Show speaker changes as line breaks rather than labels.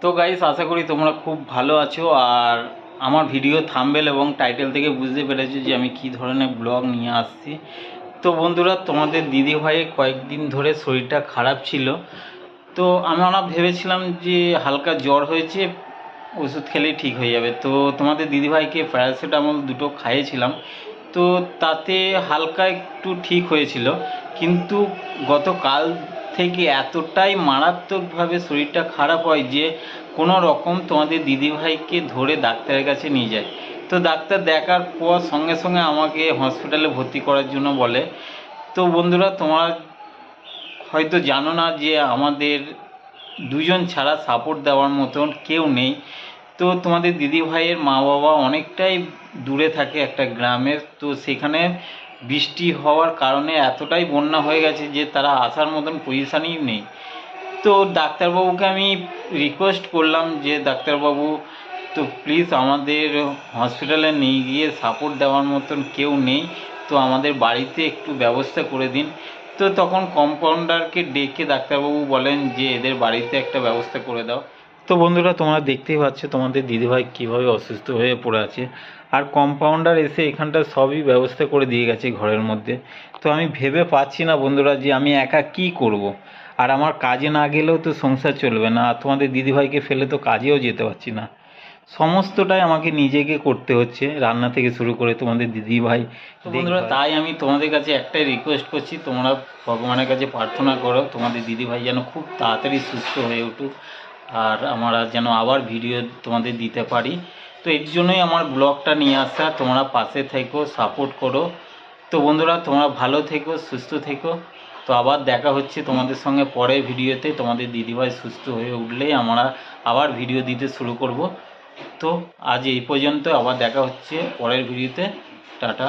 তো গাইস, আশা করি তোমরা খুব ভালো আছো। আর আমার ভিডিও থাম্বনেল এবং টাইটেল থেকে বুঝতে পেরেছো যে আমি কি ধরনের ব্লগ নিয়ে আসছি। তো বন্ধুরা, তোমাদের দিদি ভাইয়ের কয়েকদিন ধরে শরীরটা খারাপ ছিল। তো আমরা ভেবেছিলাম যে হালকা জ্বর হয়েছে, ওষুধ খেলেই ঠিক হয়ে যাবে। তো তোমাদের দিদিভাইকে প্যারাসিটামল দুটো খাইয়েছিলাম, তো তাতে হালকা একটু ঠিক হয়েছিল। কিন্তু গতকাল থেকে এতটাই মারাত্মকভাবে শরীরটা খারাপ হয় যে কোনো রকম তোমাদের দিদিভাইকে ধরে ডাক্তারের কাছে নিয়ে যায়। তো ডাক্তার দেখার পর সঙ্গে সঙ্গে আমাকে হসপিটালে ভর্তি করার জন্য বলে। তো বন্ধুরা, তোমরা হয়তো জানো না যে আমাদের দুজন ছাড়া সাপোর্ট দেওয়ার মতন কেউ নেই। তো তোমাদের দিদি ভাইয়ের মা বাবা অনেকটাই দূরে থাকে একটা গ্রামের। তো সেখানে বৃষ্টি হওয়ার কারণে এতটাই বন্যা হয়ে গেছে যে তারা আসার মতন পজিশানই নেই। তো ডাক্তারবাবুকে আমি রিকোয়েস্ট করলাম যে ডাক্তারবাবু, তো প্লিজ আমাদের হসপিটালে নিয়ে গিয়ে সাপোর্ট দেওয়ার মতন কেউ নেই, তো আমাদের বাড়িতে একটু ব্যবস্থা করে দিন। তো তখন কম্পাউন্ডারকে ডেকে ডাক্তারবাবু বলেন যে এদের বাড়িতে একটা ব্যবস্থা করে দাও। তো বন্ধুরা, তোমরা দেখতেই পাচ্ছ তোমাদের দিদিভাই কীভাবে অসুস্থ হয়ে পড়ে আছে। আর কম্পাউন্ডার এসে এখানটা সবই ব্যবস্থা করে দিয়ে গেছে ঘরের মধ্যে। তো আমি ভেবে পাচ্ছি না বন্ধুরা যে আমি একা কি করব। আর আমার কাজে না গেলেও তো সংসার চলবে না, আর তোমাদের দিদিভাইকে ফেলে তো কাজেও যেতে পারছি না। সমস্তটাই আমাকে নিজেকে করতে হচ্ছে, রান্না থেকে শুরু করে তোমাদের দিদিভাই। বন্ধুরা, তাই আমি তোমাদের কাছে একটাই রিকোয়েস্ট করছি, তোমরা ভগবানের কাছে প্রার্থনা করো তোমাদের দিদিভাই যেন খুব তাড়াতাড়ি সুস্থ হয়ে উঠুক, আর আমরা যেন আবার ভিডিও তোমাদের দিতে পারি। তো এর জন্যই আমার ব্লগটা নিয়ে আসা। তোমরা পাশে থেকো, সাপোর্ট করো। তো বন্ধুরা, তোমরা ভালো থেকো, সুস্থ থেকো। তো আবার দেখা হচ্ছে তোমাদের সঙ্গে পরের ভিডিওতে। তোমাদের দিদিভাই সুস্থ হয়ে উঠলেই আমরা আবার ভিডিও দিতে শুরু করব। তো আজ এই পর্যন্ত, আবার দেখা হচ্ছে পরের ভিডিওতে। টাটা।